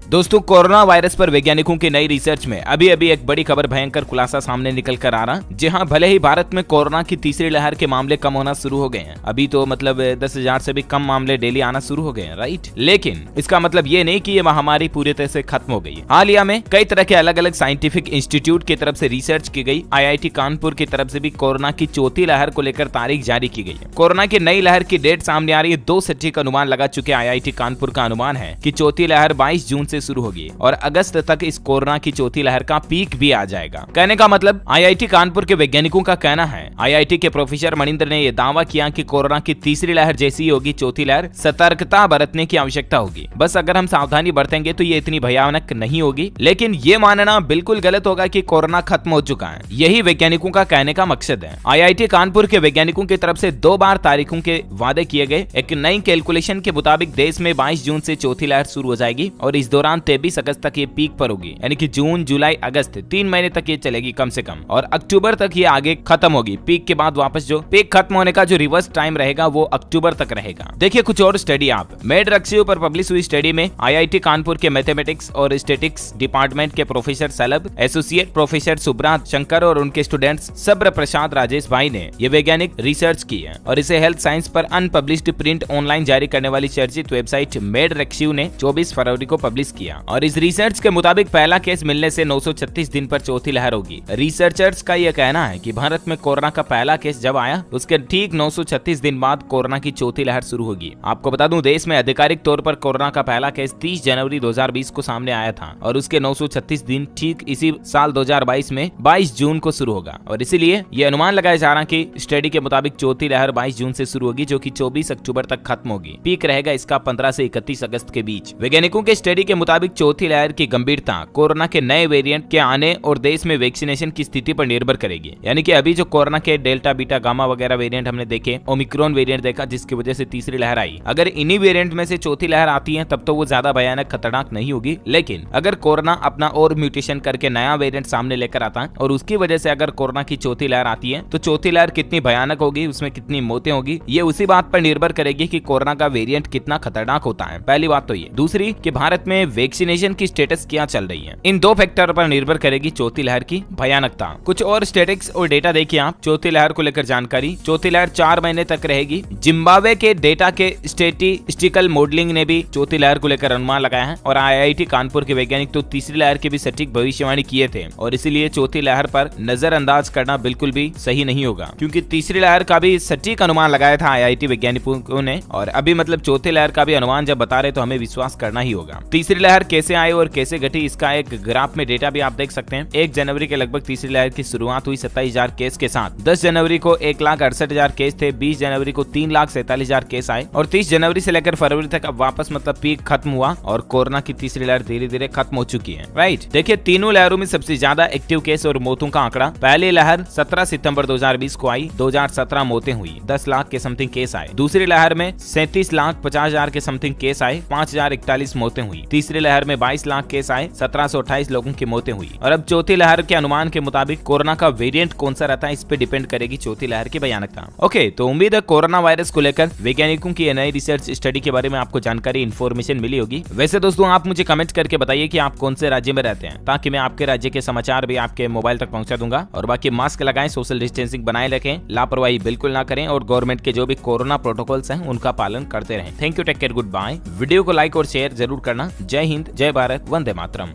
दोस्तों, corona virus पर वैज्ञानिकों की नई रिसर्च में अभी एक बड़ी खबर, भयंकर खुलासा सामने निकल कर आ रहा। जी हाँ, भले ही भारत में कोरोना की तीसरी लहर के मामले कम होना शुरू हो गए हैं, अभी तो मतलब 10,000 से भी कम मामले डेली आना शुरू हो गए हैं, राइट। लेकिन इसका मतलब ये नहीं कि ये महामारी पूरी तरह से खत्म हो गई। हालिया में कई तरह के अलग अलग साइंटिफिक इंस्टीट्यूट की तरफ से रिसर्च की गई। IIT कानपुर की तरफ से भी कोरोना की चौथी लहर को लेकर तारीख जारी की गई है। कोरोना की नई लहर की डेट सामने आ रही है। 2 सटीक अनुमान लगा चुके IIT कानपुर का अनुमान है कि चौथी लहर 22 जून से शुरू होगी और अगस्त तक इस कोरोना की चौथी लहर का पीक भी आ जाएगा। कहने का मतलब IIT कानपुर के वैज्ञानिकों का कहना है, IIT के प्रोफेसर मणिंद्र ने यह दावा किया कि कोरोना की तीसरी लहर जैसी होगी चौथी लहर, सतर्कता बरतने की आवश्यकता होगी। बस अगर हम सावधानी बरतेंगे तो ये इतनी भयानक नहीं होगी। लेकिन ये मानना बिल्कुल गलत होगा कि कोरोना खत्म हो चुका है। यही वैज्ञानिकों का कहने का मकसद है। IIT कानपुर के वैज्ञानिकों की तरफ से 2 बार तारीखों के वादे किए गए। एक नई कैलकुलेशन के मुताबिक देश में 22 जून से चौथी लहर शुरू हो जाएगी और इस दौरान 23 अगस्त तक ये पीक पर होगी, यानी कि जून, जुलाई, अगस्त 3 महीने तक ये चलेगी कम से कम, और अक्टूबर तक ये आगे खत्म होगी। पीक के बाद वापस जो पीक खत्म होने का जो रिवर्स टाइम रहेगा वो अक्टूबर तक रहेगा। देखिए कुछ और स्टडी आप मेडरक्सियो पर पब्लिश हुई स्टडी में IIT कानपुर के मैथमेटिक्स और स्टैटिक्स डिपार्टमेंट के professor Shalabh, associate professor Subrat Shankar और उनके स्टूडेंट्स सब्र प्रसाद राजेश भाई ने ये वैज्ञानिक रिसर्च की है और इसे हेल्थ साइंस पर अनपब्लिश्ड प्रिंट ऑनलाइन जारी करने वाली चर्चित वेबसाइट मेडरक्सियो ने 24 फरवरी को पब्लिश किया। और इस रिसर्च के मुताबिक पहला केस मिलने से 936 दिन पर चौथी लहर होगी। रिसर्चर्स का यह कहना है कि भारत में कोरोना का पहला केस जब आया उसके ठीक 936 दिन बाद कोरोना की चौथी लहर शुरू होगी। आपको बता दूं, देश में आधिकारिक तौर पर कोरोना का पहला केस 30 जनवरी 2020 को सामने आया था और उसके 936 दिन ठीक इसी साल 2022 में 22 जून को शुरू होगा। और इसीलिए ये अनुमान लगाया जा रहा है कि स्टडी के मुताबिक चौथी लहर 22 जून से शुरू होगी, जो कि 24 अक्टूबर तक खत्म होगी। पीक रहेगा इसका 15 से 31 अगस्त के बीच। वैज्ञानिकों के स्टडी के मुताबिक चौथी लहर की गंभीरता कोरोना के नए वेरिएंट के आने और देश में वैक्सीनेशन की स्थिति पर निर्भर करेगी। यानी कि अभी जो कोरोना के डेल्टा, बीटा, गामा वगैरह वेरिएंट हमने देखे, ओमिक्रॉन वेरिएंट देखा जिसकी वजह से तीसरी लहर आई, अगर इन्हीं वेरिएंट में से चौथी लहर आती है तब तो वो ज्यादा भयानक खतरनाक नहीं होगी। लेकिन अगर कोरोना अपना और म्यूटेशन करके नया वेरिएंट सामने लेकर आता है और उसकी वजह से अगर कोरोना की चौथी लहर आती है तो चौथी लहर कितनी भयानक होगी, उसमें कितनी मौतें होगी, ये उसी बात पर निर्भर करेगी कि कोरोना का वेरिएंट कितना खतरनाक होता है। पहली बात तो ये। दूसरी कि भारत में वैक्सीनेशन की स्टेटस क्या चल रही है। इन 2 फैक्टर पर निर्भर करेगी चौथी लहर की भयानकता। कुछ और स्टैटिक्स और डेटा देखिए आप चौथी लहर को लेकर जानकारी। चौथी लहर 4 महीने तक रहेगी। जिम्बाब्वे के डेटा के स्टैटिस्टिकल मॉडलिंग ने भी चौथी लहर को लेकर अनुमान लगाया है और IIT कानपुर के वैज्ञानिक तो तीसरी लहर की भी सटीक भविष्यवाणी किए थे और इसीलिए चौथी लहर पर नजरअंदाज करना बिल्कुल भी सही नहीं होगा, क्योंकि तीसरी लहर का भी सटीक अनुमान लगाया था IIT वैज्ञानिकों ने और अभी मतलब चौथी लहर का भी अनुमान जब बता रहे तो हमें विश्वास करना ही होगा। तीसरी लहर कैसे आई और कैसे घटी, इसका एक ग्राफ में डेटा भी आप देख सकते हैं। 1 जनवरी के लगभग तीसरी लहर की शुरुआत हुई 27,000 केस के साथ। 10 जनवरी को 1,68,000 केस थे। 20 जनवरी को 3,47,000 केस आए और 30 जनवरी से लेकर फरवरी तक अब वापस मतलब पीक खत्म हुआ और कोरोना की तीसरी लहर धीरे धीरे खत्म हो चुकी है, राइट। देखिए तीनों लहरों में सबसे ज्यादा एक्टिव केस और मौतों का आंकड़ा। पहली लहर 17 सितंबर 2020 को आई, 2017 मौतें हुई, 10 लाख के समथिंग केस आए। दूसरी लहर में 37,50,000 के समथिंग केस आए, 5,041 मौतें हुई। तीसरी लहर में 22 लाख केस आए, 1728 लोगों की मौतें हुई। और अब चौथी लहर के अनुमान के मुताबिक कोरोना का वेरिएंट कौन सा रहता है इस पे डिपेंड करेगी चौथी लहर की भयानकता। ओके, तो उम्मीद है कोरोना वायरस को लेकर वैज्ञानिकों की नई रिसर्च स्टडी के बारे में आपको जानकारी, इन्फॉर्मेशन मिली होगी। वैसे दोस्तों आप मुझे कमेंट करके बताइए कि आप कौन से राज्य में रहते हैं, ताकि मैं आपके राज्य के समाचार भी आपके मोबाइल तक पहुंचा दूंगा। और बाकी मास्क लगाएं, सोशल डिस्टेंसिंग बनाए रखें, लापरवाही बिल्कुल ना करें और गवर्नमेंट के जो भी कोरोना प्रोटोकॉल्स हैं उनका पालन करते रहें। Thank you, take care, goodbye. Video को लाइक और शेयर जरूर करना। जय हिंद, जय भारत, वंदे मातरम।